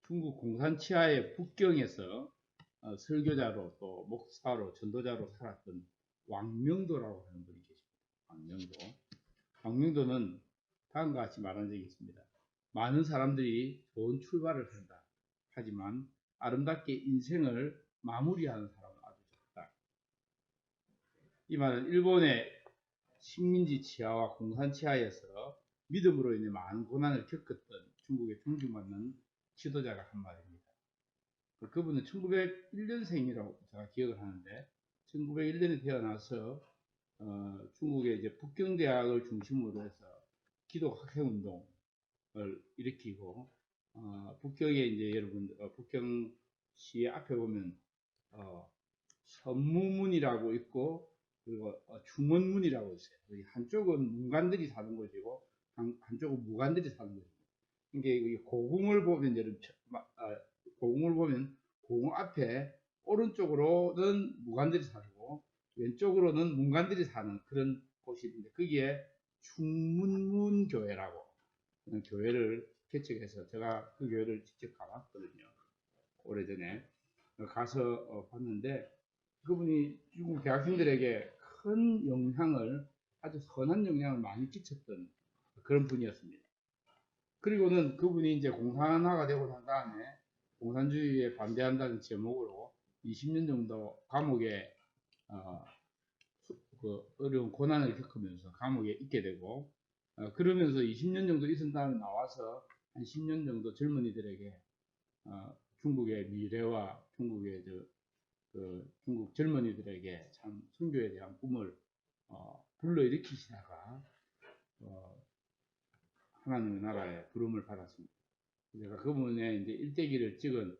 중국 공산 치하의 북경에서 설교자로 또 목사로 전도자로 살았던 왕명도라고 하는 분이 계십니다. 왕명도. 왕명도는 다음과 같이 말한 적이 있습니다. 많은 사람들이 좋은 출발을 한다. 하지만 아름답게 인생을 마무리하는 사람은 아주 적다. 이 말은 일본의 식민지 치하와 공산 치하에서 믿음으로 인해 많은 고난을 겪었던 중국의 존중받는 지도자가 한 말입니다. 그분은 1901년생이라고 제가 기억을 하는데 1901년에 태어나서 중국의 이제 북경대학을 중심으로 해서 기독 학생운동을 일으키고 북경에 이제 여러분 북경시 앞에 보면 선무문이라고 있고 그리고 중원문이라고 있어요. 한쪽은 문관들이 사는 곳이고 한쪽은 무관들이 사는 곳이고 이게 고궁을 보면 고궁을 보면 고궁 앞에 오른쪽으로는 무관들이 살고 왼쪽으로는 문관들이 사는 그런 곳이 있는데 거기에 충문문교회라고 교회를 개척해서 제가 그 교회를 직접 가봤거든요. 오래전에 가서 봤는데 그분이 중국 대학생들에게 큰 영향을 아주 선한 영향을 많이 끼쳤던 그런 분이었습니다. 그리고는 그분이 이제 공산화가 되고 난 다음에 공산주의에 반대한다는 제목으로 20년 정도 감옥에 그 어려운 고난을 겪으면서 감옥에 있게 되고 그러면서 20년 정도 있은 다음에 나와서 한 10년 정도 젊은이들에게 중국의 미래와 중국의 중국 젊은이들에게 참 선교에 대한 꿈을 불러일으키시다가 하나님의 나라에 부름을 받았습니다. 제가 그분의 이제 일대기를 찍은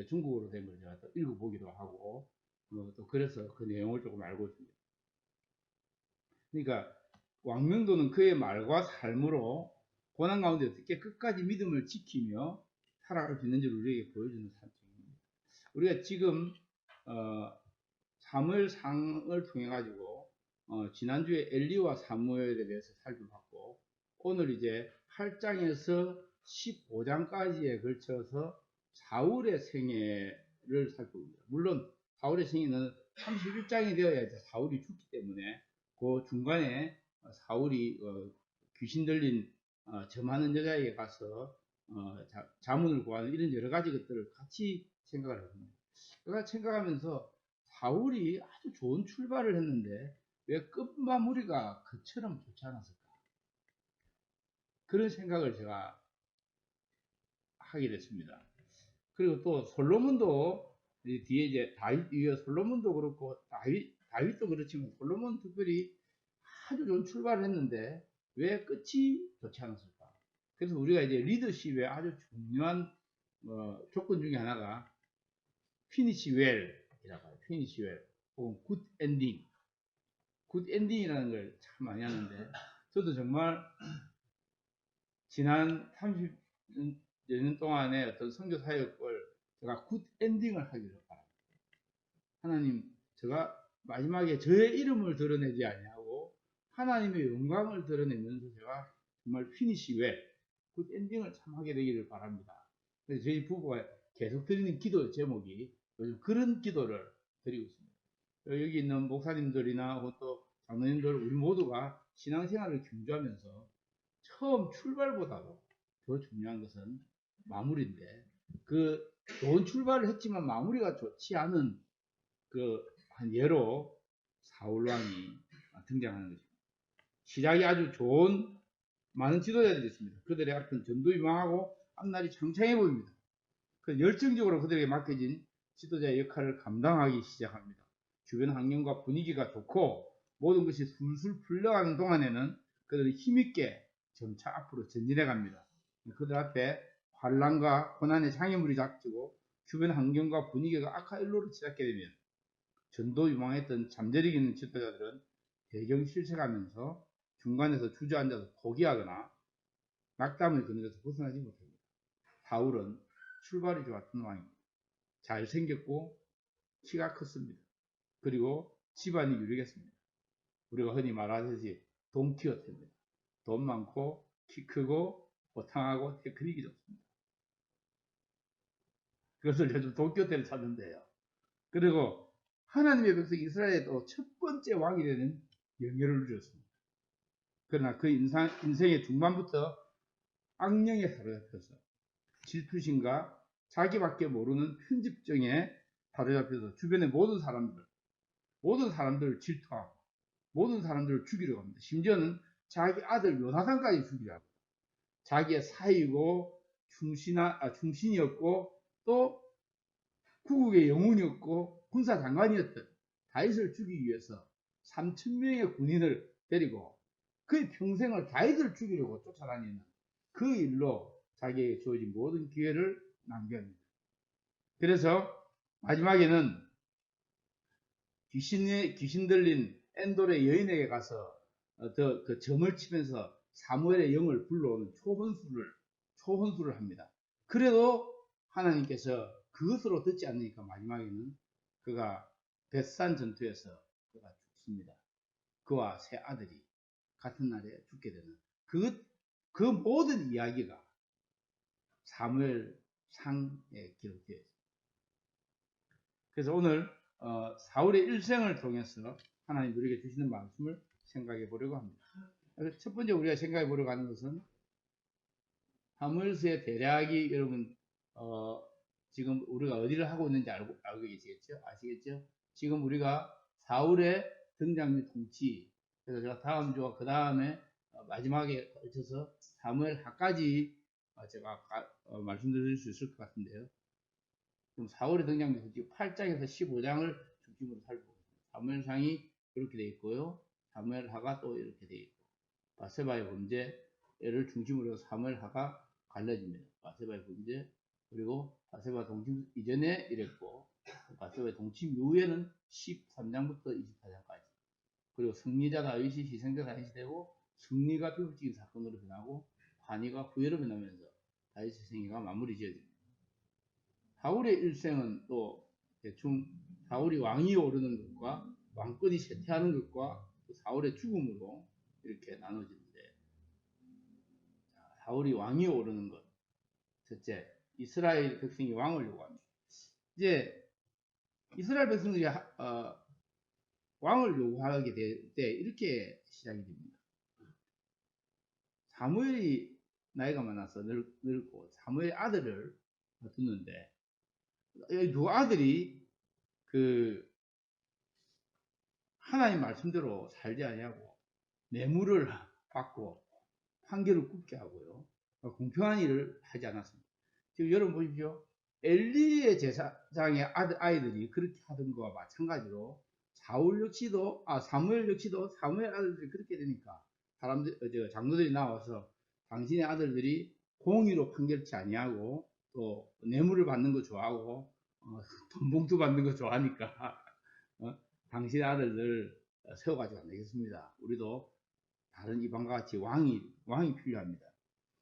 중국어로 된 걸 제가 또 읽어보기도 하고 또 그래서 그 내용을 조금 알고 있습니다. 그러니까 왕명도는 그의 말과 삶으로 고난 가운데 어떻게 끝까지 믿음을 지키며 살아갈 수 있는지를 우리에게 보여주는 산책입니다. 우리가 지금 사무엘상을 통해 가지고 지난주에 엘리와 사무엘에 대해서 살펴봤고 오늘 이제 8장에서 15장까지에 걸쳐서 사울의 생애를 살펴봅니다. 물론 사울의 생애는 31장이 되어야 이제 사울이 죽기 때문에 그 중간에 사울이 귀신 들린 점하는 여자에게 가서 자문을 구하는 이런 여러 가지 것들을 같이 생각을 합니다. 제가 생각하면서 사울이 아주 좋은 출발을 했는데 왜 끝마무리가 그처럼 좋지 않았을까? 그런 생각을 제가 하게 됐습니다. 그리고 또 솔로몬도 뒤에 이제 솔로몬도 그렇고 다윗도 그렇지만 솔로몬 특별히 아주 좋은 출발을 했는데 왜 끝이 좋지 않았을까? 그래서 우리가 이제 리더십의 아주 중요한 조건 중에 하나가 피니시 웰이라고 해요. 피니시 웰 혹은 굿 엔딩. 굿 엔딩이라는 걸 참 많이 하는데 저도 정말 지난 30여 년 동안의 어떤 선교 사역을 제가 굿 엔딩을 하기를 바랍니다. 하나님, 제가 마지막에 저의 이름을 드러내지 아니하고 하나님의 영광을 드러내면서 제가 정말 피니시 웰, 굿 엔딩을 참 하게 되기를 바랍니다. 그래서 저희 부부가 계속 드리는 기도 제목이 요즘 그런 기도를 드리고 있습니다. 여기 있는 목사님들이나 또 장로님들 우리 모두가 신앙생활을 경주하면서 처음 출발보다도 더 중요한 것은 마무리인데 그 좋은 출발을 했지만 마무리가 좋지 않은 한 예로 사울왕이 등장하는 것입니다. 시작이 아주 좋은 많은 지도자들이 있습니다. 그들의 앞은 전도유망하고 앞날이 창창해 보입니다. 그 열정적으로 그들에게 맡겨진 지도자의 역할을 감당하기 시작합니다. 주변 환경과 분위기가 좋고 모든 것이 술술 풀려가는 동안에는 그들은 힘있게 점차 앞으로 전진해 갑니다. 그들 앞에 환란과 고난의 장애물이 닥치고 주변 환경과 분위기가 악화일로를 시작하게 되면 전도 유망했던 잠재력 있는 지도자들은 대경 실sek하면서 중간에서 주저앉아서 포기하거나 낙담을 거느려서 벗어나지 못합니다. 사울은 출발이 좋았던 왕입니다. 잘생겼고 키가 컸습니다. 그리고 집안이 유력했습니다. 우리가 흔히 말하듯이 돈키호테입니다. 돈 많고 키 크고 호탕하고 테크닉이 좋습니다. 그것을 요즘 도쿄대를 찾는데요. 그리고 하나님의 백성 이스라엘에 또 첫 번째 왕이 되는 영예를 누렸습니다. 그러나 그 인생의 중반부터 악령에 사로잡혀서 질투심과 자기밖에 모르는 편집증에 사로잡혀서 주변의 모든 사람들을 질투하고 모든 사람들을 죽이려고 합니다. 심지어는 자기 아들 요나단까지 죽이려고. 자기의 사이고 충신이었고 또 구국의 영웅이었고 군사장관이었던 다윗을 죽이기 위해서 3,000명의 군인을 데리고 그의 평생을 다윗을 죽이려고 쫓아다니는 그 일로 자기에게 주어진 모든 기회를 낭비합니다. 그래서 마지막에는 귀신 들린 엔돌의 여인에게 가서 그 점을 치면서 사무엘의 영을 불러오는 초혼수를 합니다. 그래도 하나님께서 그것으로 듣지 않으니까 마지막에는 그가 벳산 전투에서 그가 죽습니다. 그와 세 아들이 같은 날에 죽게 되는 그 모든 이야기가 사무엘 상에 기록되어 있습니다. 그래서 오늘 사울의 일생을 통해서 하나님 우리에게 주시는 말씀을 생각해 보려고 합니다. 첫 번째 우리가 생각해 보려고 하는 것은 사무엘서의 대략이 여러분 지금 우리가 어디를 하고 있는지 알고 계시겠죠? 아시겠죠? 지금 우리가 사울의 등장 및 통치, 그래서 제가 다음 주와 그 다음에 마지막에 걸쳐서 사무엘 하까지 제가 말씀드릴 수 있을 것 같은데요. 그럼 사울의 등장 및 통치 8장에서 15장을 중심으로 살펴보겠습니다. 사무엘상이 이렇게 되어 있고요. 사무엘하가 또 이렇게 되어 있고, 바세바의 범죄를 중심으로 사무엘하가 갈라집니다. 바세바의 범죄, 그리고 바세바 동침 이전에 이랬고, 바세바의 동침 이후에는 13장부터 24장까지. 그리고 승리자 다윗이 희생자 다윗이 되고, 승리가 비극적인 사건으로 변하고, 환희가 후회로 변하면서 다윗의 생애가 마무리 지어집니다. 사울의 일생은 또 대충 사울이 왕이 오르는 것과 왕권이 쇠퇴하는 것과 또 사울의 죽음으로 이렇게 나눠지는데, 사울이 왕이 오르는 것. 첫째, 이스라엘 백성이 왕을 요구합니다. 이제 이스라엘 백성들이 왕을 요구하게 될 때 이렇게 시작이 됩니다. 사무엘이 나이가 많아서 늙고 사무엘 아들을 두는데 이 두 아들이 그 하나님 말씀대로 살지 아니하고 뇌물을 받고 판결을 굽게 하고요. 공평한 일을 하지 않았습니다. 지금 여러분 보십시오. 엘리의 제사장의 아이들이 그렇게 하던 것과 마찬가지로 사무엘 역시도 사무엘 아들들이 그렇게 되니까 장로들이 나와서 당신의 아들들이 공의로 판결치 아니하고 또 뇌물을 받는 거 좋아하고 돈 봉투 받는 거 좋아하니까 당신의 아들들 세워가지고 안 되겠습니다. 우리도 다른 이방과 같이 왕이 필요합니다.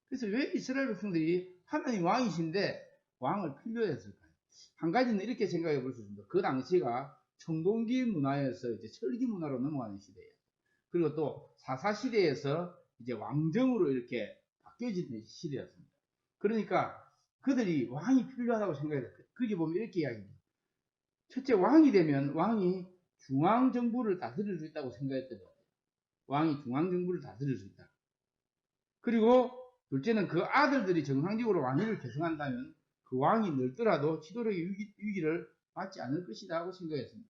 그래서 왜 이스라엘 백성들이 하나님 왕이신데 왕을 필요했을까요? 한 가지는 이렇게 생각해 볼 수 있습니다. 그 당시가 청동기 문화에서 이제 철기 문화로 넘어가는 시대예요. 그리고 또 사사시대에서 이제 왕정으로 이렇게 바뀌어지는 시대였습니다. 그러니까 그들이 왕이 필요하다고 생각해요. 거기 보면 이렇게 이야기합니다. 첫째, 왕이 되면 왕이 중앙정부를 다스릴 수 있다고 생각했던 것 같아요. 왕이 중앙정부를 다스릴 수 있다. 그리고 둘째는 그 아들들이 정상적으로 왕위를 계승한다면 그 왕이 늙더라도 지도력의 위기를 받지 않을 것이다 하고 생각했습니다.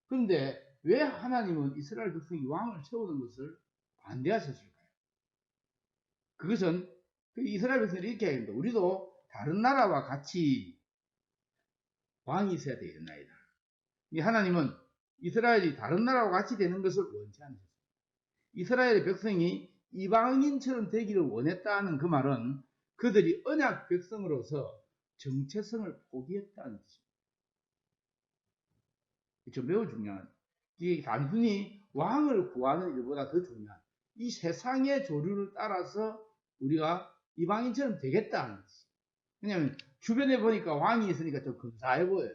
그런데 왜 하나님은 이스라엘 백성이 왕을 세우는 것을 반대하셨을까요? 그것은 이스라엘 백성들이 이렇게 합니다. 우리도 다른 나라와 같이 왕이 있어야 되겠나이다. 하나님은 이스라엘이 다른 나라와 같이 되는 것을 원치 않으셨습니다. 이스라엘의 백성이 이방인처럼 되기를 원했다는 그 말은 그들이 언약 백성으로서 정체성을 포기했다는 뜻입니다. 이게 매우 중요한, 이게 단순히 왕을 구하는 일보다 더 중요한, 이 세상의 조류를 따라서 우리가 이방인처럼 되겠다는 뜻이에요. 왜냐하면 주변에 보니까 왕이 있으니까 좀 근사해 보여요.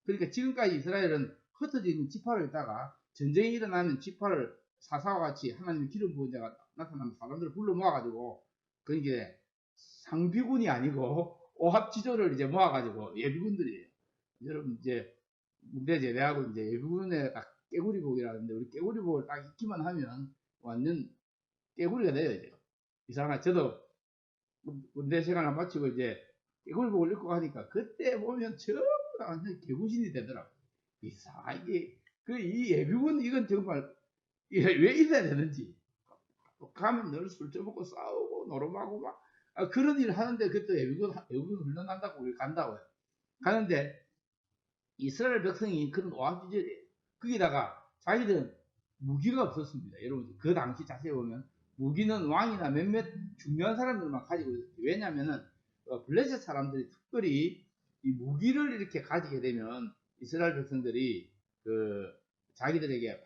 그러니까 지금까지 이스라엘은 흩어져 있는 지파를 있다가 전쟁이 일어나면 지파를 사사와 같이 하나님의 기름 부은 자가 나타나면 사람들을 불러 모아가지고 그게 상비군이 아니고 오합지졸을 이제 모아가지고 예비군들이에요. 여러분 이제 군대 제대하고 이제 예비군에 딱 깨구리복이라는데 우리 깨구리복을 딱 입기만 하면 완전 깨구리가 돼요 이제. 이상하게 저도 군대 생활을 마치고 이제 깨구리복을 입고 가니까 그때 보면 전부 다 완전 개구신이 되더라고. 이상하게 그 이 예비군 이건 정말 왜 이래야 되는지. 가면 늘 술 처먹고 싸우고 노름하고 막 그런 일 하는데 그때 예비군 훈련한다고 우리 간다고요. 가는데 이스라엘 백성이 그런 오합지졸이에요. 거기다가 자기들은 무기가 없었습니다. 여러분 그 당시 자세히 보면 무기는 왕이나 몇몇 중요한 사람들만 가지고 있었어요. 왜냐하면은 블레셋 사람들이 특별히 이 무기를 이렇게 가지게 되면 이스라엘 백성들이 그 자기들에게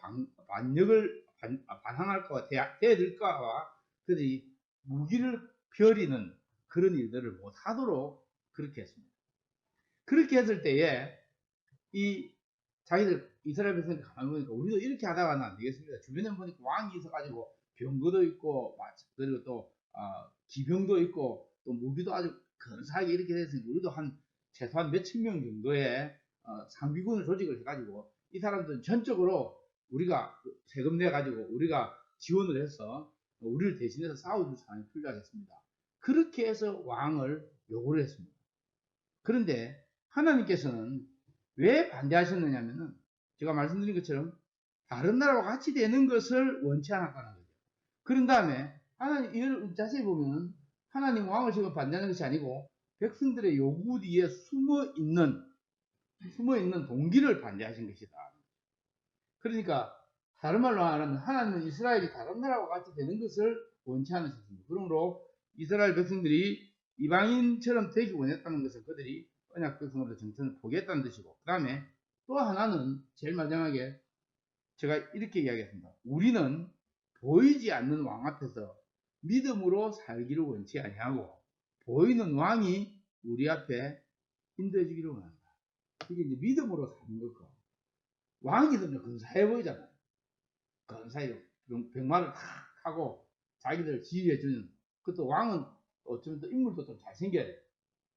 반항할까 대들까봐 그들이 무기를 펴리는 그런 일들을 못 하도록 그렇게 했습니다. 그렇게 했을 때에 이 자기들 이스라엘 백성들이 가만히 보니까 우리도 이렇게 하다가는 안 되겠습니다. 주변에 보니까 왕이 있어가지고 병거도 있고 그리고 또 기병도 있고 또 무기도 아주 근사하게 이렇게 됐으니 우리도 한 최소한 몇천 명 정도의 상비군을 조직을 해가지고 이 사람들은 전적으로 우리가 세금 내가지고 우리가 지원을 해서 우리를 대신해서 싸워줄 사람이 필요하겠습니다. 그렇게 해서 왕을 요구를 했습니다. 그런데 하나님께서는 왜 반대하셨느냐면은 제가 말씀드린 것처럼 다른 나라와 같이 되는 것을 원치 않았다는 거죠. 그런 다음에 하나님 이걸 자세히 보면 하나님 왕을 지금 반대하는 것이 아니고 백성들의 요구 뒤에 숨어 있는 동기를 반대하신 것이다. 그러니까 다른 말로 말하면 하나님은 이스라엘이 다른 나라와 같이 되는 것을 원치 않으셨습니다. 그러므로 이스라엘 백성들이 이방인처럼 되기 원했다는 것을 그들이 언약 백성으로 정체를 포기했다는 뜻이고, 그 다음에 또 하나는 제일 마지막에 제가 이렇게 이야기했습니다. 우리는 보이지 않는 왕 앞에서 믿음으로 살기를 원치 아니하고 보이는 왕이 우리 앞에 인도해 주기를 원한다. 이게 이제 믿음으로 사는 거고, 왕이들은 근사해 보이잖아요. 근사해 병마를 탁 하고 자기들을 지휘해 주는. 그것도 왕은 어쩌면 또 인물도 좀 잘생겨야 돼요.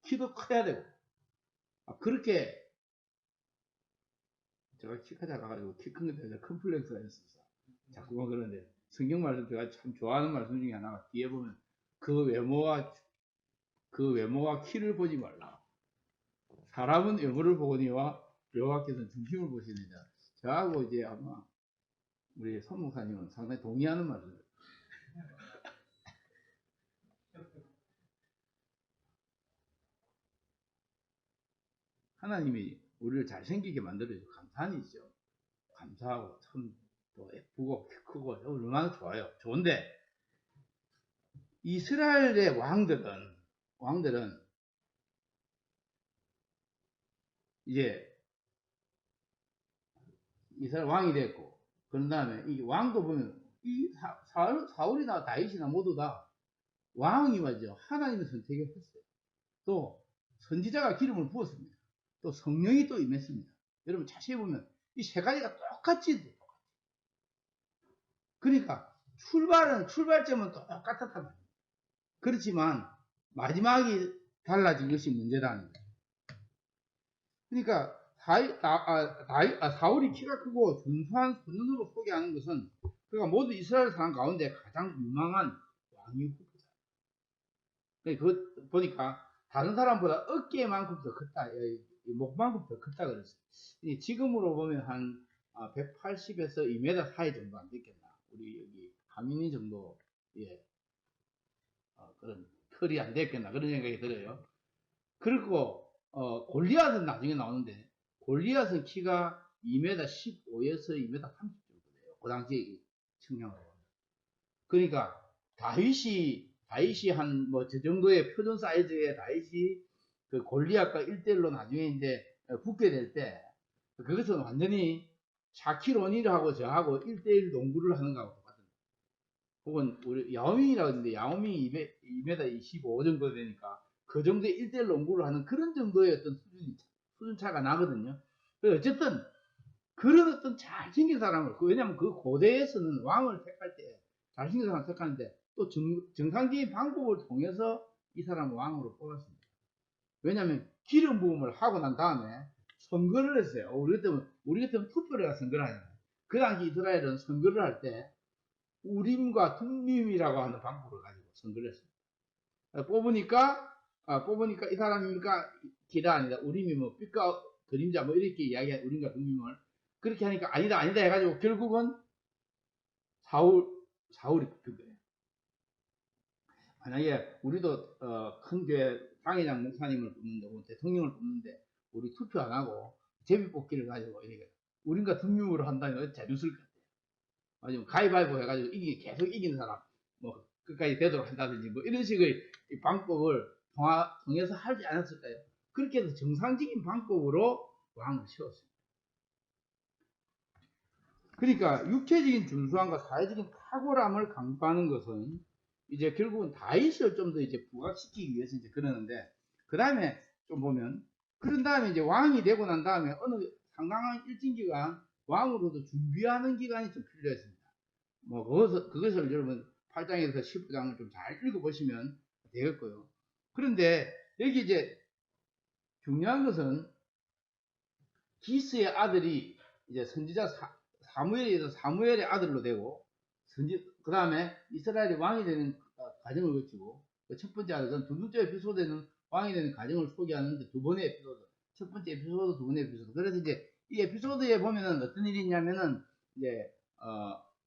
키도 커야 되고. 그렇게 제가 키가 작아가지고 키 큰 것에 대해서 컴플렉스가 있었어. 자꾸만 그러는데 성경 말씀 제가 참 좋아하는 말씀 중에 하나가 뒤에 보면 그 외모와 키를 보지 말라. 사람은 외모를 보거니와 여호와께서는 중심을 보십니다. 저하고 이제 아마 우리 선 목사님은 상당히 동의하는 말이에요. 하나님이 우리를 잘생기게 만들어주고 감사한 일이죠. 감사하고 참 또 예쁘고 키 크고 얼마나 좋아요. 좋은데 이스라엘의 왕들은 이제 이스라엘 왕이 됐고, 그런 다음에 이 왕도 보면 이 사울이나 다윗이나 모두 다 왕이 맞죠. 하나님의 선택을 했어요. 또 선지자가 기름을 부었습니다. 또 성령이 또 임했습니다. 여러분 자세히 보면 이 세 가지가 똑같이 그러니까 출발점은 똑같았단 말이에요. 그렇지만 마지막이 달라진 것이 문제라는 거예요. 그러니까 사울이 키가 크고 준수한 선원으로 소개하는 것은 그가 모두 이스라엘 사람 가운데 가장 유망한 왕이 후보다. 그 보니까 다른 사람보다 어깨만큼 더 컸다, 목만큼 더 컸다 그랬어요. 지금으로 보면 한 180에서 2m 사이 정도 안 됐겠나. 우리 여기 하민이 정도 그런 털이 안 됐겠나 그런 생각이 들어요. 그리고 골리앗은 나중에 나오는데 골리앗은 키가 2m 15에서 2m 30 정도 돼요. 그 당시에 측량으로. 그러니까 다윗이 한 뭐 저 정도의 표준 사이즈의 다윗이 그 골리앗과 1대1로 나중에 이제 붙게 될 때 그것은 완전히 샤키로니하고 저하고 1대1 농구를 하는 거하고 똑같은. 혹은 우리 야오밍이라고 하는데 야오밍이 2m 25 정도 되니까 그 정도의 1대1 농구를 하는 그런 정도의 어떤 수준 차가 나거든요. 어쨌든 그런 어떤 잘생긴 사람을, 왜냐면 그 고대에서는 왕을 택할 때 잘생긴 사람을 택하는데 또 정상적인 방법을 통해서 이 사람을 왕으로 뽑았습니다. 왜냐하면 기름 부음을 하고 난 다음에 선거를 했어요. 우리 같으면 투표를 해서 선거를 하잖아요. 그 당시 이스라엘은 선거를 할 때 우림과 tum밈이라고 하는 방법을 가지고 선거를 했어요. 뽑으니까 이 사람입니까? 기다 아니다. 우림이 뭐 빛과 그림자 뭐 이렇게 이야기한 우림과 tum밈을 그렇게 하니까 아니다 해가지고 결국은 사울이 뽑힌 거예요. 만약에 우리도 큰 교회 당회장 목사님을 뽑는데 대통령을 뽑는데 우리 투표 안 하고 제비 뽑기를 가지고 이렇게 우린가 tum밈으로 한다면 재밌을 것 같아요. 아니면 가위바위보 해가지고 계속 이기는 사람 뭐 끝까지 되도록 한다든지 뭐 이런 식의 방법을 통해서 하지 않았을까요? 그렇게 해서 정상적인 방법으로 왕을 세웠습니다. 그러니까 육체적인 준수함과 사회적인 탁월함을 강조하는 것은 이제 결국은 다윗을 좀 더 이제 부각시키기 위해서 이제 그러는데, 그 다음에 좀 보면, 그런 다음에 이제 왕이 되고 난 다음에 어느 상당한 일정 기간 왕으로도 준비하는 기간이 좀 필요했습니다. 뭐 그것을 여러분 8장에서 15장을 좀 잘 읽어보시면 되겠고요. 그런데 여기 이제 중요한 것은 기스의 아들이 이제 선지자 사무엘에서 사무엘의 아들로 되고, 그 다음에 이스라엘이 왕이 되는 과정을 거치고, 첫 번째 아들은 두 번째 에피소드에는 왕이 되는 과정을 소개하는데 두 번의 에피소드, 첫 번째 에피소드, 두 번의 에피소드. 그래서 이제 이 에피소드에 보면은 어떤 일이 있냐면은 이제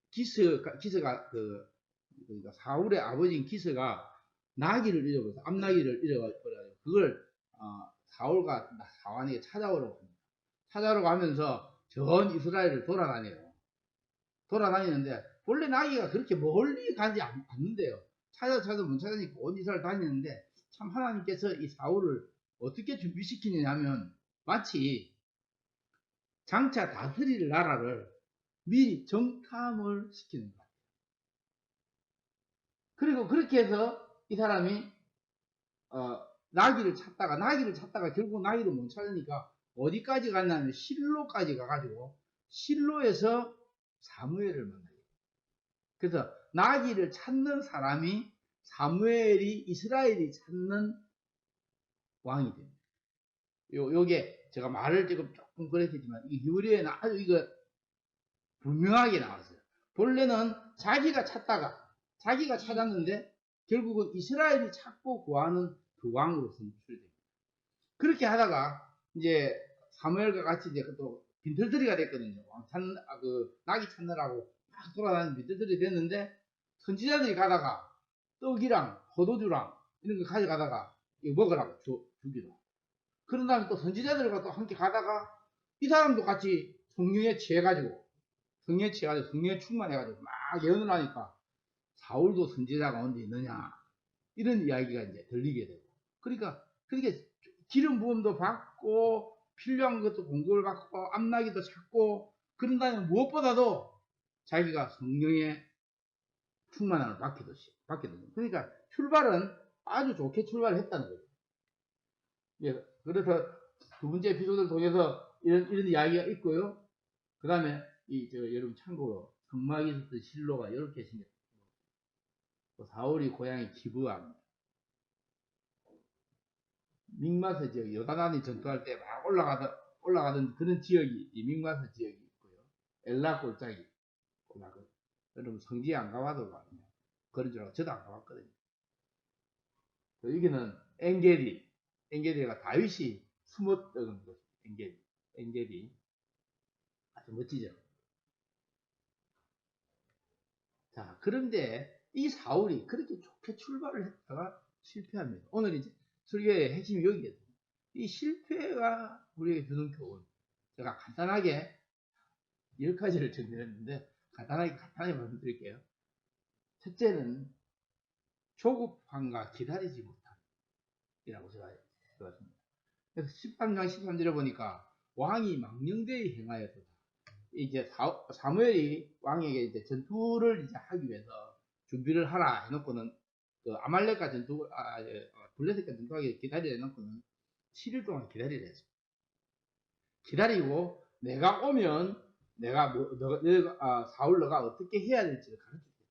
기스가 그러니까 사울의 아버지인 기스가 나귀를 잃어버려서 암나귀를 잃어버려가지고 그걸 사울과 사완에게 찾아오라고 합니다. 찾아오라고 하면서 전 이스라엘을 돌아다니는데 원래 나귀가 그렇게 멀리 가지 않는데요. 찾아도 못 찾으니까 온 이스라엘 다니는데, 참 하나님께서 이 사울을 어떻게 준비시키느냐면 마치 장차 다스릴 나라를 미리 정탐을 시키는 거예요. 그리고 그렇게 해서 이 사람이 나귀를 찾다가 결국 나귀를 못 찾으니까 어디까지 갔냐면 실로까지 가가지고 실로에서 사무엘을 만나요. 그래서 나귀를 찾는 사람이 이스라엘이 찾는 왕이 됩니다. 요게 제가 말을 지금 조금 그랬지만 이 히브리어에는 아주 이거 분명하게 나왔어요. 본래는 자기가 찾았는데 결국은 이스라엘이 찾고 구하는 그 왕으로 선출됩니다. 그렇게 하다가 이제 사무엘과 같이 이제 또 빈털터리가 됐거든요. 나귀 찾느라고 막 돌아다니는 빈털터리 됐는데, 선지자들이 가다가 떡이랑 포도주랑 이런 거 가져가다가 이거 먹으라고 주기도. 그런 다음에 또 선지자들과 또 함께 가다가 이 사람도 같이 성령에 성령에 충만해가지고 막 예언을 하니까 사울도 선지자가 언제 있느냐 이런 이야기가 이제 들리게 되고, 그러니까 그렇게 기름 부음도 받고 필요한 것도 공급을 받고 암나기도 찾고, 그런 다음에 무엇보다도 자기가 성령의 충만함을 받게 되죠. 그러니까 출발은 아주 좋게 출발을 했다는 거죠. 예, 그래서 두 번째 에피소드를 통해서 이런 이야기가 있고요. 그 다음에 여러분 참고로 성막에 있었던 실로가 이렇게 생겼어요. 사울이 고향이 기브아입니다. 믹마스 지역, 요단안이 전투할 때 막 올라가던 그런 지역이 이 믹마스 지역이 있고요. 엘라 골짜기 올라가고. 여러분 성지에 안 가봐도 그런 줄 알고 저도 안 가봤거든요. 여기는 엔게디가 다윗이 숨었던 곳. 엔게디 아주 멋지죠. 자, 그런데 이 사울이 그렇게 좋게 출발을 했다가 실패합니다. 오늘 이제 설교의 핵심이 여기에요. 이 실패가 우리에게 주는 교훈. 제가 간단하게 10가지를 정리했는데 간단하게 말씀드릴게요. 첫째는 조급함과 기다리지 못함이라고 제가 들었습니다. 그래서 13장 13절에 보니까 왕이 망령되이 행하였도다. 이제 사무엘이 왕에게 이제 전투를 이제 하기 위해서 준비를 하라 해놓고는 그 아말렉과 블레셋과 전투하기 기다리라 해놓고는 7일 동안 기다리라 했습니다. 기다리고 내가 오면 사울 너가 어떻게 해야 될지를 가르쳐주겠다.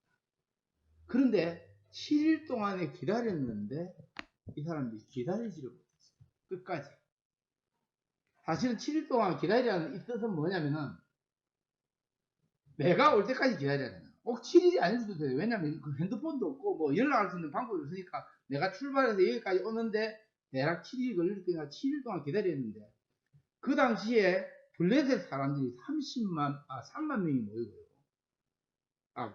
그런데 7일 동안에 기다렸는데 이 사람들이 기다리지를 못했어요. 끝까지. 사실은 7일 동안 기다리라는 이 뜻은 뭐냐면은 내가 올 때까지 기다려야 되는 거야. 꼭 7일이 아닐 수도 돼요. 왜냐면 그 핸드폰도 없고 뭐 연락할 수 있는 방법이 없으니까 내가 출발해서 여기까지 오는데 대략 7일이 걸릴 거니까 7일 동안 기다렸는데 그 당시에 블레셋 사람들이 3만 명이 모이고요.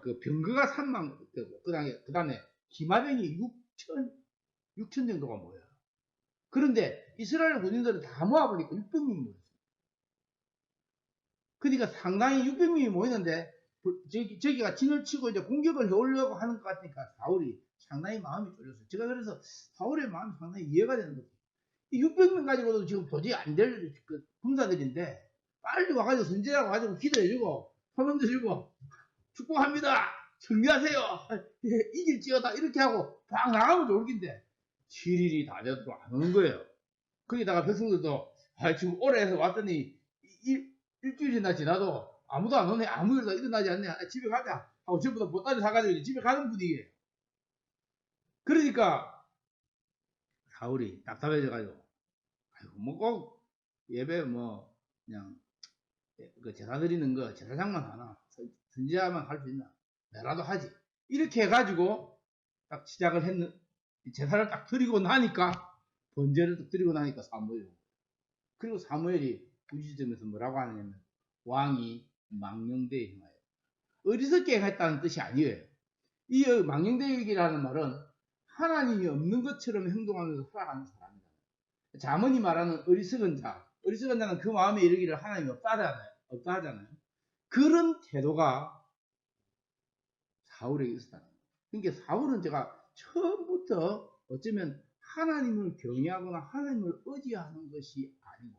그 병거가 3만 되고 그 다음에 기마병이 6천 정도가 모여요. 그런데 이스라엘 군인들은 다 모아보니까 600명이 모였어요. 그러니까 상당히 600명이 모이는데 저기가 진을 치고 이제 공격을 해오려고 하는 것 같으니까 사울이 상당히 마음이 쫄렸어요. 제가 그래서 사울의 마음이 상당히 이해가 되는 거죠. 이 600명 가지고도 지금 도저히 안 될 군사들인데 빨리 와가지고 선제하고 가지고 기도해주고 손 흔들고 축복합니다. 승리하세요. 이길지어다 이렇게 하고 막 나가면 좋을 긴데 7일이 다 돼도 안 오는 거예요. 거기다가 백성들도 지금 올해에서 왔더니 일주일이나 지나도 아무도 안 오네. 아무 일도 일어나지 않네. 집에 가자 하고 전부 다 보따리 사가지고 집에 가는 분위기예요. 그러니까 사울이 답답해져가지고 아이고 뭐 꼭 예배 뭐 그냥 그 제사 드리는 거 제사장만 하나 선지자만 할 수 있나 내라도 하지 이렇게 해가지고 딱 시작을 했는 제사를 딱 드리고 나니까 번제를 딱 드리고 나니까 사무엘 그리고 사무엘이 부지점에서 뭐라고 하냐면 왕이 망령되에 행하여 어리석게 행했다는 뜻이 아니에요. 이 망령되기라는 말은 하나님이 없는 것처럼 행동하면서 살아가는 사람이다. 자문이 말하는 어리석은 자, 어리석은 자는 그 마음에 이르기를 하나님이 없다 하잖아요. 그런 태도가 사울에게 있었다는 거예요. 그러니까 사울은 제가 처음부터 어쩌면 하나님을 경외하거나 하나님을 의지하는 것이 아니고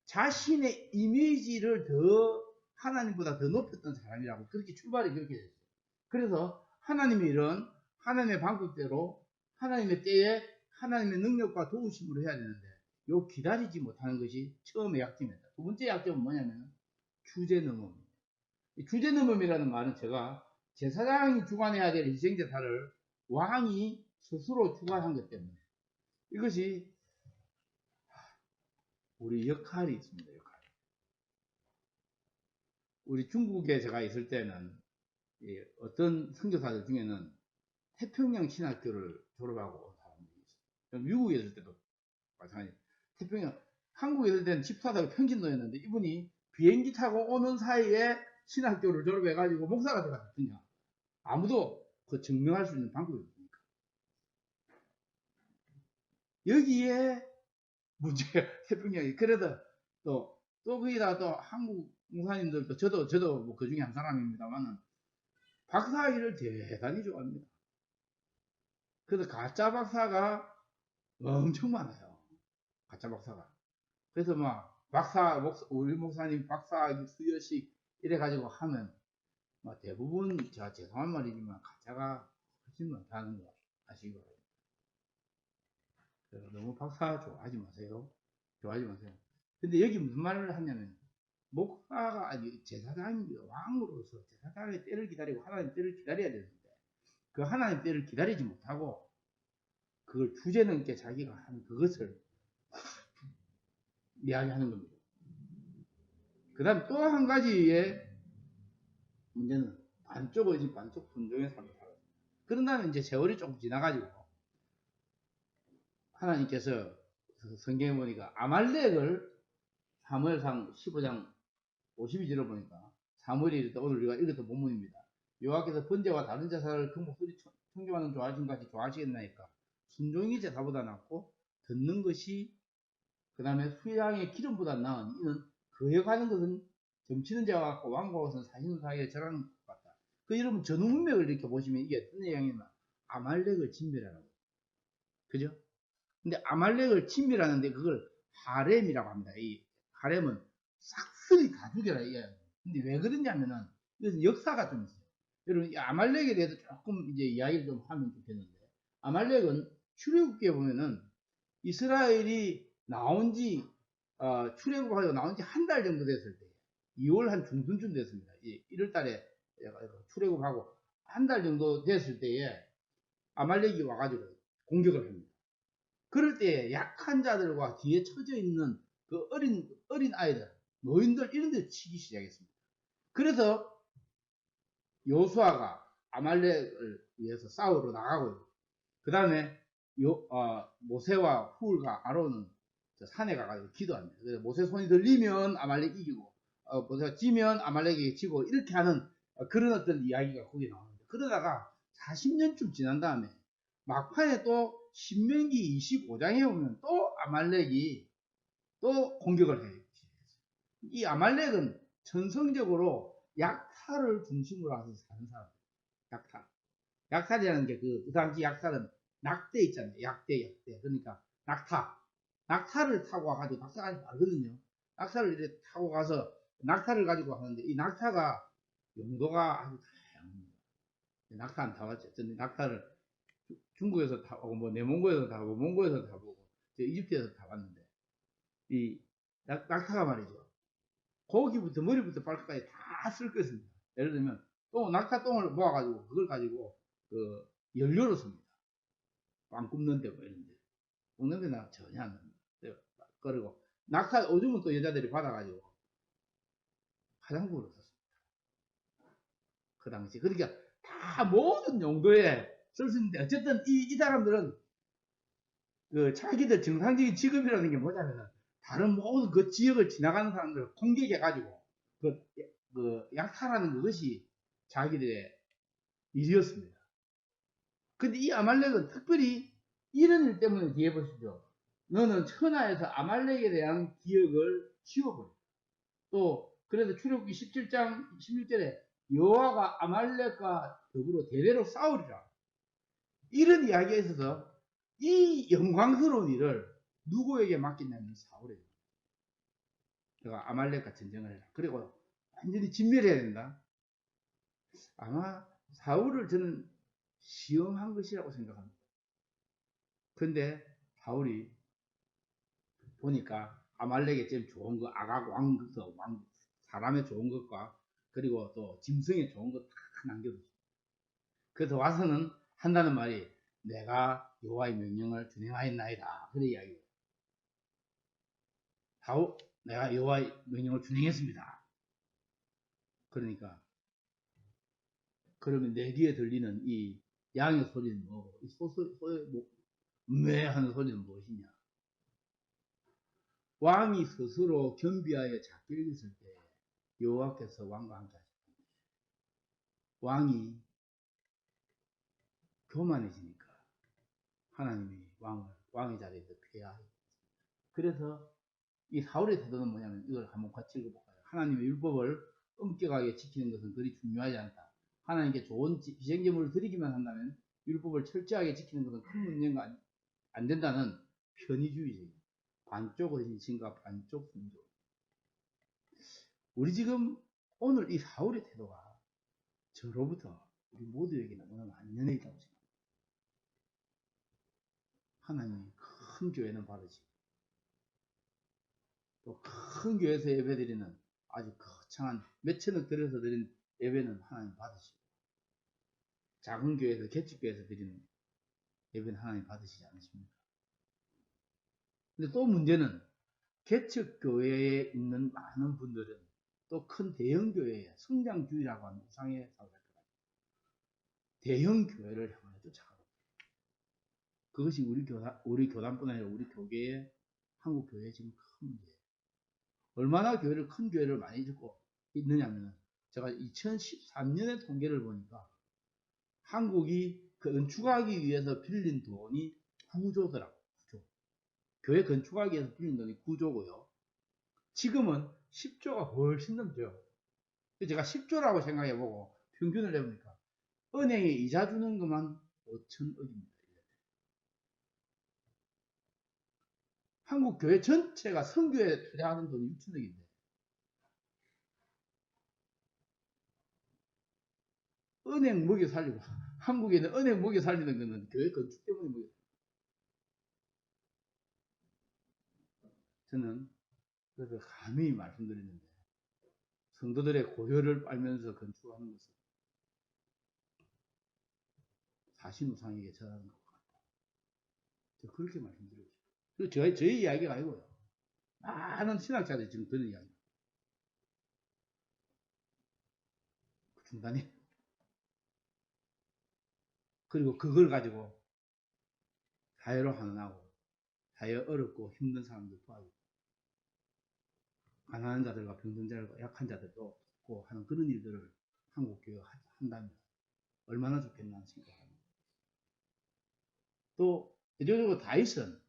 자신의 이미지를 더 하나님보다 더 높였던 사람이라고 그렇게 출발이 그렇게 됐어요. 그래서 하나님이 이런 하나님의 방법대로 하나님의 때에 하나님의 능력과 도우심으로 해야 되는데 요 기다리지 못하는 것이 처음의 약점이었다. 두 번째 약점은 뭐냐면 주제넘음입니다. 주제넘음이라는 말은 제가 제사장이 주관해야 될 희생제사를 왕이 스스로 주관한 것 때문에 이것이 우리 역할이 있습니다. 역할. 우리 중국에 제가 있을 때는 어떤 선교사들 중에는 태평양 신학교를 졸업하고 온 사람들이 있어요. 미국에 있을 때도 마찬가지. 태평양 한국에 있을 때는 집사다가 평신도였는데 이분이 비행기 타고 오는 사이에 신학교를 졸업해가지고 목사가 돼갔거든요. 아무도 그 증명할 수 있는 방법이 없으니까. 여기에 문제가 태평양이. 그래도 또 거기다 또 한국 목사님들도 저도 뭐 그 중에 한 사람입니다만은 박사학위를 대단히 좋아합니다. 그래서 가짜 박사가 엄청 많아요. 가짜 박사가. 그래서 막 우리 목사님 박사학위 수여식 이래가지고 하면 대부분 제가 죄송한 말이지만 가짜가 훨씬 많다는 거 아시기 바랍니다. 너무 박사 좋아하지 마세요. 좋아하지 마세요. 근데 여기 무슨 말을 하냐면 목사가 아니 제사장이 왕으로서 제사장의 때를 기다리고 하나님 때를 기다려야 되는데 그 하나님 때를 기다리지 못하고 그걸 주제넘게 자기가 하는 그것을 이야기하는 겁니다. 그 다음 또 한 가지의 문제는 반쪽 의지 반쪽 순종의 삶을 살아요. 그런 다음에 이제 세월이 조금 지나가지고 하나님께서 성경에 보니까 아말렉을 사무엘상 15장 52절을 보니까 사무엘이 이르다 오늘 우리가 읽었던 본문입니다. 여호와께서 번제와 다른 제사를 그 목소리 청종하는 좋아하신 같이 좋아하시겠나이까 순종이 제사보다 낫고 듣는 것이 그 다음에 수양의 기름보다 나은 이는 거역하는 것은 점치는 자와 같고 왕과 것은 사시는 사이에 절하는 것 같다. 그 여러분 전후 문맥을 이렇게 보시면 이게 어떤 내용이냐 아말렉을 진멸하는 거예요. 그죠? 근데 아말렉을 진멸하는데 그걸 하렘이라고 합니다. 이 하렘은 싹쓸이 다 죽여라 이게. 근데 왜 그러냐면은 이것은 역사가 좀 있어요. 여러분 이 아말렉에 대해서 조금 이제 이야기를 좀 하면 좋겠는데 아말렉은 출애굽기에 보면은 이스라엘이 나온 지 출애굽하고 나온 지 한 달 정도 됐을 때 2월 한 중순쯤 됐습니다. 1월 달에 출애굽하고 한 달 정도 됐을 때에 아말렉이 와가지고 공격을 합니다. 그럴 때 약한 자들과 뒤에 처져 있는 그 어린 아이들, 노인들 이런 데 치기 시작했습니다. 그래서 요수아가 아말렉을 위해서 싸우러 나가고요. 그 다음에 모세와 훌과 아론은 산에 가가지고 기도합니다. 그래서 모세 손이 들리면 아말렉 이기고 모세가 지면 아말렉이 지고 이렇게 하는 그런 어떤 이야기가 거기 나오는데, 그러다가 40년쯤 지난 다음에 막판에 또 신명기 25장에 오면 또 아말렉이 또 공격을 해요. 이 아말렉은 전성적으로 약탈을 중심으로 해서 사는 사람. 약탈. 약탈이라는 게 그 당시 약탈은 낙대 있잖아요. 약대. 그러니까 낙타를 타고 와가지고, 낙타가 아주 빠르거든요. 낙타를 이렇게 타고 가서 낙타를 가지고 하는데, 이 낙타가 용도가 아주 다양합니다. 낙타 안 타봤죠? 저는 낙타를 중국에서 타보고, 뭐, 내몽고에서 타보고, 몽고에서 타보고, 이집트에서 타봤는데, 이 낙타가 말이죠. 고기부터 머리부터 발끝까지 다 쓸 것입니다. 예를 들면, 낙타 똥을 모아가지고, 그걸 가지고, 그, 연료로 씁니다. 빵 굽는데, 뭐, 이런데. 굽는 데나 전혀 안 납니다. 그리고, 낙타 오줌은 또 여자들이 받아가지고, 화장품으로 썼습니다. 그 당시. 그러니까, 다 모든 용도에 쓸 수 있는데, 어쨌든 이 사람들은, 그, 자기들 정상적인 직업이라는 게 뭐냐면은, 다른 모든 그 지역을 지나가는 사람들을 공격해가지고, 그 약탈하는 그것이 자기들의 일이었습니다. 근데 이 아말렉은 특별히 이런 일 때문에 뒤에 보시죠. 너는 천하에서 아말렉에 대한 기억을 지워버려. 또 그래서 출애굽기 17장 16절에 여호와가 아말렉과 더불어 대대로 싸우리라. 이런 이야기에 있어서 이 영광스러운 일을 누구에게 맡겼냐면 사울에게. 내가 아말렉과 전쟁을 해라. 그리고 완전히 진멸해야 된다. 아마 사울을 저는 시험한 것이라고 생각합니다. 근데 사울이 보니까 아말렉의 제일 좋은 거, 아각 왕부터 사람의 좋은 것과 그리고 또 짐승의 좋은 것 다 남겨두죠. 그래서 와서는 한다는 말이 내가 여호와의 명령을 준행하였나이다. 그런 이야기예요. 사울, 내가 여호와의 명령을 준행했습니다. 그러니까 그러면 내 귀에 들리는 이 양의 소리는 뭐고, 이 소의 매 하는 소리는 무엇이냐? 왕이 스스로 겸비하여 잡혀 있을 때 여호와께서 왕과 함께 하셨다. 왕이 교만해지니까 하나님이 왕의 자리에서 폐하했습니다. 그래서 이 사울의 태도는 뭐냐면, 이걸 한번 같이 읽어볼까요? 하나님의 율법을 엄격하게 지키는 것은 그리 중요하지 않다. 하나님께 좋은 비생제물을 드리기만 한다면 율법을 철저하게 지키는 것은 큰 문제가 안 된다는 편의주의적인 반쪽 헌신과 반쪽 순종. 우리 지금 오늘 이 사울의 태도가 저로부터 우리 모두에게는 오늘 완전히 있다고 생각합니다. 하나님이 큰 교회는 바르지, 또 큰 교회에서 예배드리는 아주 거창한 몇천억 들여서 드린 예배는 하나님 받으시고, 작은 교회에서 개척교회에서 드리는 예배는 하나님 받으시지 않으십니까? 근데 또 문제는 개척교회에 있는 많은 분들은 또 큰 대형교회에 성장주의라고 하는 우상에 살아가요. 대형교회를 향하여 쫓아가고, 그것이 우리 교단뿐 아니라 우리 교계의, 한국 교회의 지금 큰 문제예요. 얼마나 큰 교회를 많이 짓고 있느냐면, 제가 2013년에 통계를 보니까 한국이 건축하기 위해서 빌린 돈이 9조더라고요. 9조. 교회 건축하기 위해서 빌린 돈이 9조고요. 지금은 10조가 훨씬 넘죠. 제가 10조라고 생각해보고 평균을 해보니까 은행에 이자 주는 것만 5천억입니다. 한국 교회 전체가 선교에 투자하는 돈이 6천억인데, 은행 먹여 살리고, 한국에는 은행 먹여 살리는 것은 교회 건축 때문에 먹여 살리고. 저는 그래서 감히 말씀드리는데, 성도들의 고혈을 빨면서 건축하는 것은 자신 우상에게 절하는 것 같다. 그렇게 말씀드리고 싶어요. 그 저희 이야기가 아니고요. 많은 신학자들이 지금 그런 이야기. 그 중단이. 그리고 그걸 가지고 사회로 환원하고, 사회 어렵고 힘든 사람들 도와주고, 가난한 자들과 병든 자들과 약한 자들도 돕고 하는 그런 일들을 한국 교회가 한다면 얼마나 좋겠나 생각합니다. 또 대표적으로 다윗은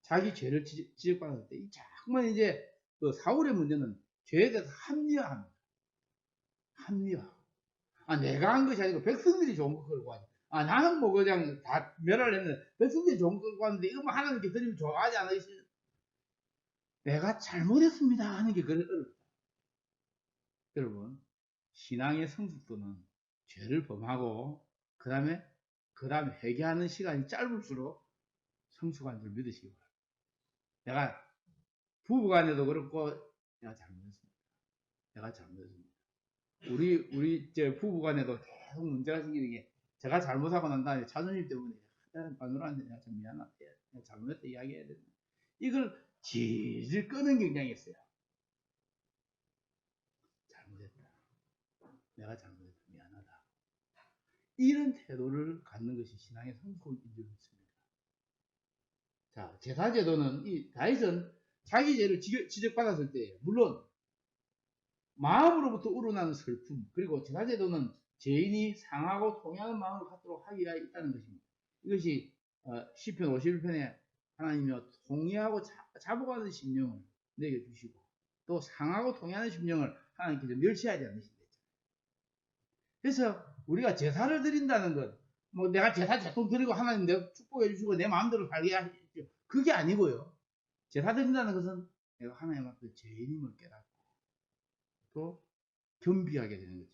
자기 죄를 지적받았을 때 자꾸만 이제 그 사울의 문제는 죄에 대해서 합리화합니다. 합리화. 내가 한 것이 아니고 백성들이 좋은 거 끌고 왔는데, 나는 뭐 그냥 다 멸할 했는데 백성들이 좋은 거 끌고 왔는데 이거 뭐 하나님께 드리면 좋아하지 않으시죠? 내가 잘못했습니다 하는 게 그래 어렵다. 여러분, 신앙의 성숙도는 죄를 범하고 그 다음에 회개하는 시간이 짧을수록 성숙한 줄 믿으시기 바랍니다. 내가 부부간에도 그렇고 내가 잘못했습니다. 내가 잘못했습니다. 우리 부부간에도 계속 문제가 생기는 게 제가 잘못하고 난 다음에 자존심 때문에 마누라한테 내가 좀 미안하다. 내가 잘못했다 이야기해야 된다. 이걸 질질 끄는 경향이 있어요. 잘못했다. 내가 잘못했다. 미안하다. 이런 태도를 갖는 것이 신앙의 성숙인 줄 믿습니다. 자, 제사제도는 이 다윗은 자기 죄를 지적받았을 때 물론 마음으로부터 우러나는 슬픔 그리고 제사제도는 죄인이 상하고 통해하는 마음을 갖도록 하기가 있다는 것입니다. 이것이 시편 51편에 하나님이 통해하고 자복하는 심령을 내게 주시고 또 상하고 통해하는 심령을 하나님께서 멸시하지 않으신다. 그래서 우리가 제사를 드린다는 것, 뭐 내가 제사 제통 드리고 하나님 내가 축복해 주시고 내 마음대로 살게 하십시오. 그게 아니고요. 제사 드린다는 것은 내가 하나님 앞에 죄인임을 깨닫고 또 겸비하게 되는 거지.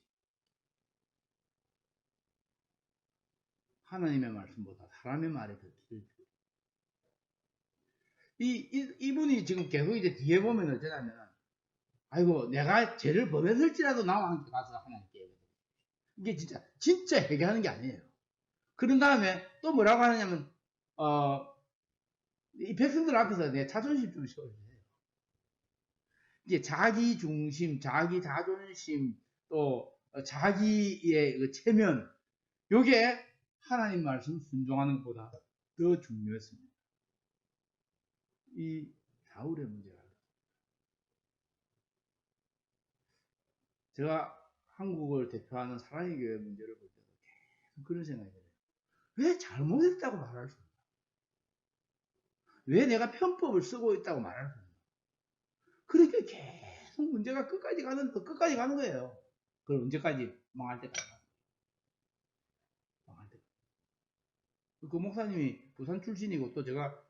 하나님의 말씀보다 사람의 말에 더 기를 주고. 이분이 지금 계속 이제 뒤에 보면 어쩌냐면, 아이고, 내가 죄를 범했을지라도 나와 함께 가서 하나님께. 이게 진짜 회개하는 게 아니에요. 그런 다음에 또 뭐라고 하느냐면, 이 백성들 앞에서 내 자존심 좀 세워주세요. 이제 자기 중심, 자기 자존심, 또 자기의 그 체면, 요게 하나님 말씀 순종하는 것보다 더 중요했습니다. 이 사울의 문제가. 제가 한국을 대표하는 사랑의 교회 문제를 볼 때도 계속 그런 생각이 들어요. 왜 잘못했다고 말할 수 없나? 왜 내가 편법을 쓰고 있다고 말할 수 없나? 그렇게 계속 문제가 끝까지 가는 거예요. 그럼 언제까지? 망할 때까지. 망할 때까지. 그 목사님이 부산 출신이고 또 제가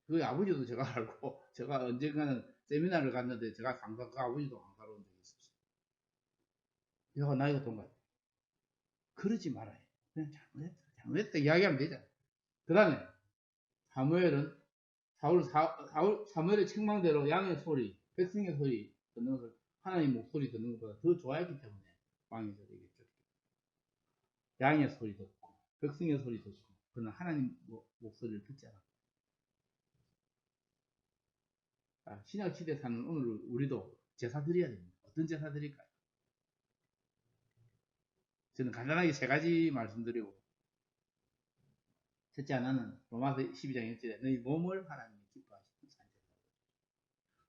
그 아버지도 제가 알고 제가 언젠가는 세미나를 갔는데 제가 그 아버지도 안 가러 온 적이 있었어요. 내가 나이가 동갑. 그러지 말아요. 그냥 잘못했다 이야기하면 되잖아요. 그 다음에 사무엘은 사무엘의 책망대로 양의 소리, 백성의 소리 듣는 것을 하나님 목소리 듣는 것보다 더 좋아했기 때문에 왕이 되겠죠. 양의 소리 듣고 백성의 소리 듣고 그러나 하나님 목소리를 듣지 않았고 신약 시대 사는 오늘 우리도 제사 드려야 됩니다. 어떤 제사 드릴까요? 저는 간단하게 세 가지 말씀드리고 첫째 하나는 로마서 12장 1절에 너희 몸을 하나님이 기뻐하시는 산제사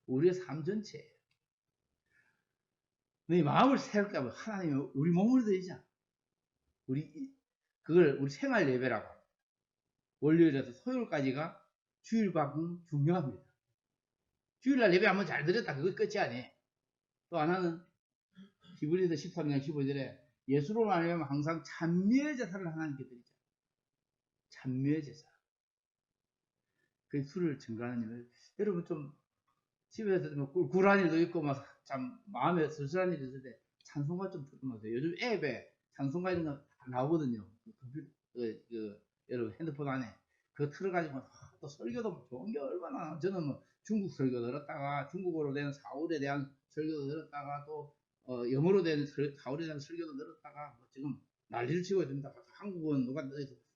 우리의 삶 전체예요. 너희 마음을 새롭게 하면 하나님이 우리 몸을 드리자. 그걸 우리 생활 예배라고 합니다. 월요일에서 토요일까지가 주일만큼 중요합니다. 주일날 예배 한번 잘 드렸다. 그거 끝이 아니에요. 또 하나는 히브리서 13장 15절에 예수로 말하면 항상 찬미의 제사를 하나님께 드리자. 찬미의 제사. 그 술을 증가하는 일. 여러분 좀 집에서 뭐 굴한 일도 있고 막 참 마음에 쓸쓸한 일이 있을 때 찬송가 좀 틀어놓으세요. 요즘 앱에 찬송가 이런 거 나오거든요. 여러분 핸드폰 안에 그거 틀어가지고 또 설교도 좋은 게 얼마나 저는 뭐 중국 설교 들었다가 중국어로 된 사울에 대한 설교도 들었다가 또 영어로 된 사울에 대한 설교도 들었다가 뭐 지금 난리를 치고 있습니다. 한국은 누가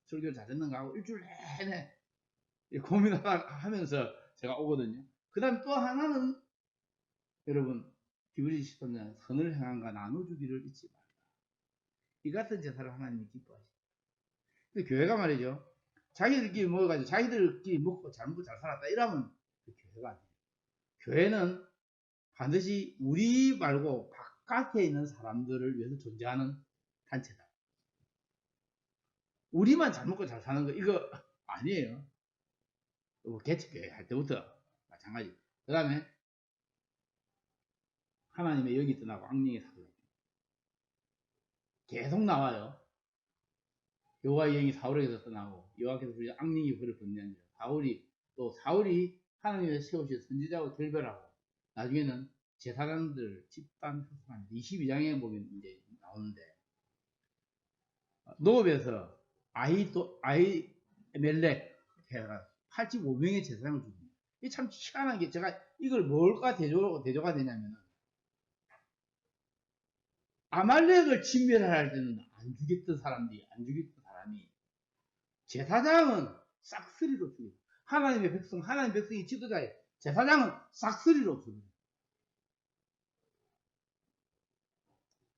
설교를 잘했는가 하고 일주일 내내 고민하면서 제가 오거든요. 그 다음 또 하나는 여러분 디브리 13장 선을 행한가 나눠주기를 잊지 말라. 이 같은 제사를 하나님이 기뻐하시죠. 근데 교회가 말이죠. 자기들끼리 먹어가지고 자기들끼리 먹고 잘 먹고 잘 살았다 이러면 그 교회가 아니에요. 교회는 반드시 우리 말고 바깥에 있는 사람들을 위해서 존재하는 단체다. 우리만 잘 먹고 잘 사는 거 이거 아니에요. 개척교회 할 때부터 마찬가지. 그 다음에 하나님의 영이 떠나고 악령이 사도록 계속 나와요. 여호와의 영이 사울에게서 떠나고 여호와께서 부르신 악령이 그를 번뇌하니라. 사울이 하나님의 세우신 선지자하고 결별하고 나중에는 제사장들 집단 흡수합니다. 22장에 보면 이제 나오는데 노업에서 아히멜렉 해가 85명의 제사장을 죽입니다. 이게 참 희한한 게 제가 이걸 뭘까 대조가 되냐면은 아말렉을 진멸할 때는 안 죽였던 사람이 제사장은 싹쓸이로 죽입니다. 하나님의 백성이 지도자예요. 제사장은 싹쓸이로 죽입니다.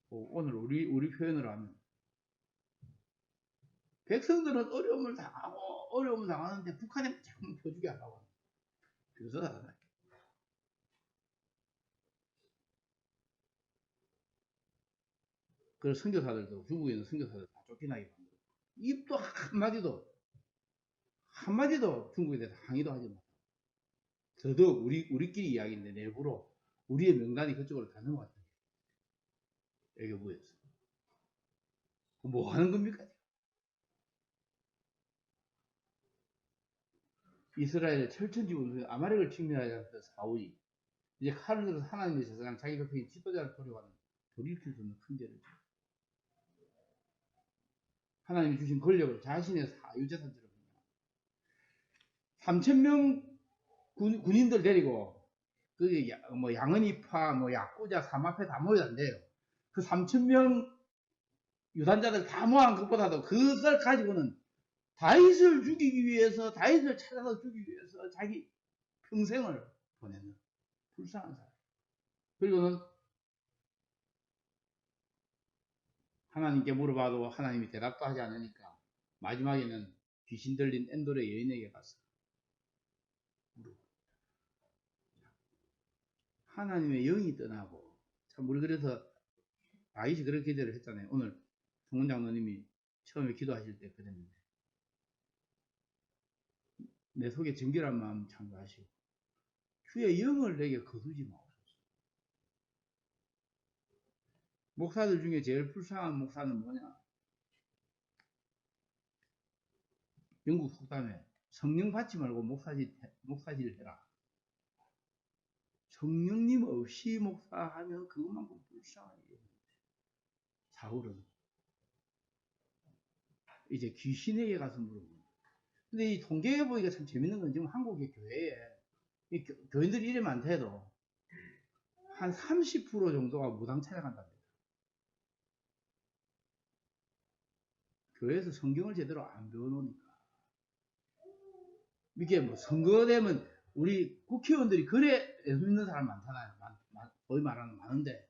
오늘 우리 표현으로 하면 백성들은 어려움을 당하는데 북한에 자꾸 표주게 하려고 합니다. 그래서 나타나요. 그래서 선교사들도 중국에 있는 선교사들 다 쫓겨나게 만들고 입도 한마디도 중국에 대해서 항의도 하지 못하고 더더욱 우리끼리 이야기인데 내부로 우리의 명단이 그쪽으로 다 넘어갔다. 애교부에서 뭐 하는 겁니까? 이스라엘의 철천지원 아말렉을 침멸하자 사울이 이제 칼을 들어서 하나님의 제사장 자기 백성이 지도자를 돌려가는 돌이킬 수 없는 큰 죄를 져요. 하나님이 주신 권력을 자신의 사유재산처럼 3,000명 군인들 데리고 그게 뭐 양은이파, 뭐 야쿠자, 사마패 다 모여간대요. 그 3,000명 유단자들 다 모아한 것보다도 그것을 가지고는 다윗을 죽이기 위해서 다윗을 찾아서 죽이기 위해서 자기 평생을 보내는 불쌍한 사람. 그리고는 하나님께 물어봐도 하나님이 대답도 하지 않으니까 마지막에는 귀신 들린 엔돌의 여인에게 가서 물어봅니다. 하나님의 영이 떠나고 참 우리 그래서 다윗이 그런 기대를 했잖아요. 오늘 성훈 장로님이 처음에 기도하실 때 그랬는데 내 속에 정결한 마음 창조하시고 주의 영을 내게 거두지 마옵소서. 목사들 중에 제일 불쌍한 목사는 뭐냐? 영국 속담에 성령 받지 말고 목사질 해라. 성령님 없이 목사하면 그것만큼 불쌍하게. 사울은 이제 귀신에게 가서 물어봅니다. 근데 이 통계에 보니까 참 재밌는 건 지금 한국의 교회에 교인들이 이래 많대도 한 30% 정도가 무당 찾아간답니다. 교회에서 성경을 제대로 안 배워놓으니까. 이게 뭐 선거되면 우리 국회의원들이 그래 예수 믿는 사람 많잖아요. 거의 말하는 많은데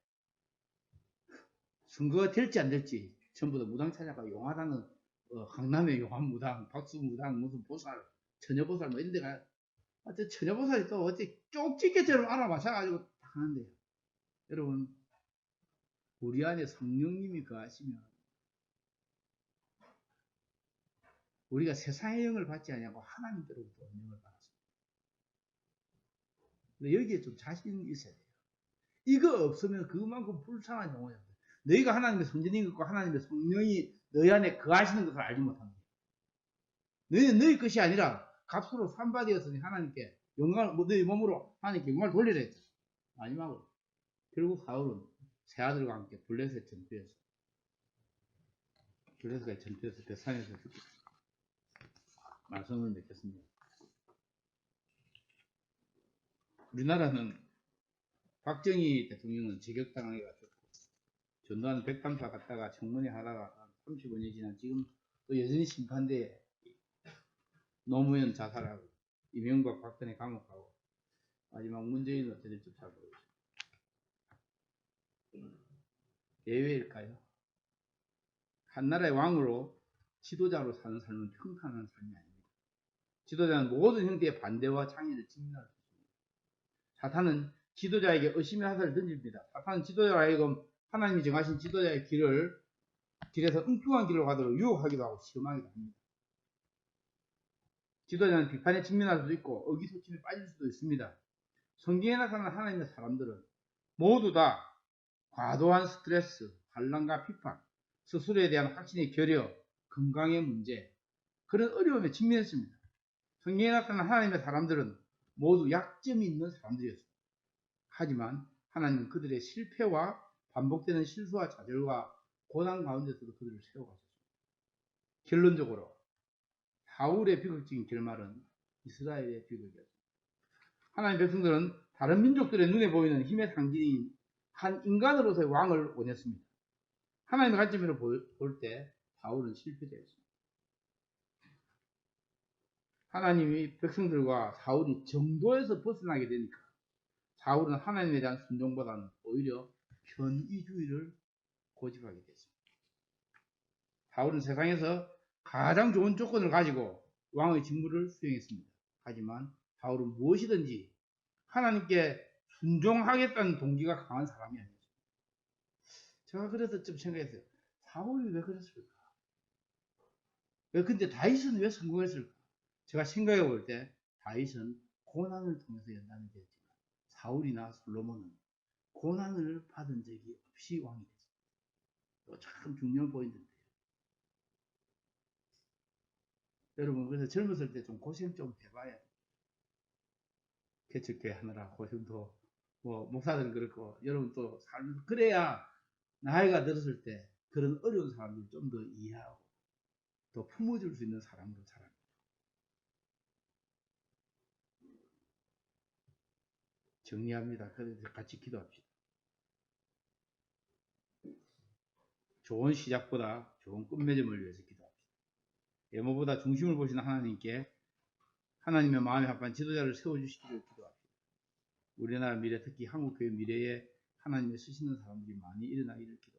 선거가 될지 안 될지 전부 다 무당 찾아가 용하다는 강남의 용한 무당, 박수 무당, 무슨 보살, 처녀보살 뭐 이런 데가 어째 처녀보살이 또 어째 쪽집게처럼 알아맞혀가지고 딱 하는데요. 여러분 우리 안에 성령님이 거하시면 우리가 세상의 영을 받지 않냐고 하나님께로부터 영을 받았습니다. 근데 여기에 좀 자신이 있어야 돼요. 이거 없으면 그만큼 불쌍한 영혼이야. 너희가 하나님의 성전인 것과 하나님의 성령이 너희 안에 거하시는 것을 알지 못하는 거예요. 너희는 너희 것이 아니라 값으로 산바되었으니 하나님께 영광을 너희 몸으로 하나님께 영광을 돌리라 했죠. 마지막으로 결국 사울은 세 아들과 함께 블레셋 전투에서 벳산에서 죽고 말씀을 맺겠습니다. 우리나라는 박정희 대통령은 제격당하기가 좋고 전두환 백담사 갔다가 청문회 하다가 35년이 지난 지금 또 여전히 심판대에 노무현 자살하고 이명박 박근혜 감옥하고 마지막 문재인은 어떻게 될지 잘 모르겠어요. 예외일까요? 한 나라의 왕으로 지도자로 사는 삶은 평탄한 삶이 아닙니다. 지도자는 모든 형태의 반대와 창의를 직면할 수 있습니다. 사탄은 지도자에게 의심의 화살을 던집니다. 사탄은 지도자로 하여금 하나님이 정하신 지도자의 길에서 엉뚱한 길로 가도록 유혹하기도 하고 시험하기도 합니다. 지도자는 비판에 직면할 수도 있고 의기소침에 빠질 수도 있습니다. 성경에 나타난 하나님의 사람들은 모두 다 과도한 스트레스, 반란과 비판, 스스로에 대한 확신의 결여, 건강의 문제, 그런 어려움에 직면했습니다. 성경에 나타난 하나님의 사람들은 모두 약점이 있는 사람들이었습니다. 하지만 하나님은 그들의 실패와 반복되는 실수와 좌절과 고난 가운데서도 그들을 세워가셨습니다. 결론적으로 사울의 비극적인 결말은 이스라엘의 비극이었습니다. 하나님 백성들은 다른 민족들의 눈에 보이는 힘의 상징인 한 인간으로서의 왕을 원했습니다. 하나님의 관점으로 볼 때 사울은 실패되었습니다. 하나님이 백성들과 사울이 정도에서 벗어나게 되니까 사울은 하나님에 대한 순종보다는 오히려 편의주의를 고집하게 됐습니다. 사울은 세상에서 가장 좋은 조건을 가지고 왕의 직무를 수행했습니다. 하지만 사울은 무엇이든지 하나님께 순종하겠다는 동기가 강한 사람이 아니었습니다. 제가 그래서 좀 생각했어요. 사울이 왜 그랬을까? 왜 근데 다윗은 왜 성공했을까? 제가 생각해 볼 때 다윗은 고난을 통해서 연단이 되었지만 사울이나 솔로몬은 고난을 받은 적이 없이 왕이 됐습니다. 이거 참 중요한 포인트인데요. 여러분 그래서 젊었을 때 좀 고생 좀 해봐야 돼요. 개척교회 하느라 고생도 뭐 목사들은 그렇고 여러분 또 살면서 그래야 나이가 들었을 때 그런 어려운 사람들 좀 더 이해하고 또 품어줄 수 있는 사람으로 자랍니다. 정리합니다. 그래서 같이 기도합시다. 좋은 시작보다 좋은 끝맺음을 위해서 기도합시다. 외모보다 중심을 보시는 하나님께 하나님의 마음에 합한 지도자를 세워주시기를 기도합시다. 우리나라 미래, 특히 한국교회 미래에 하나님의 쓰시는 사람들이 많이 일어나기를 기도합니다.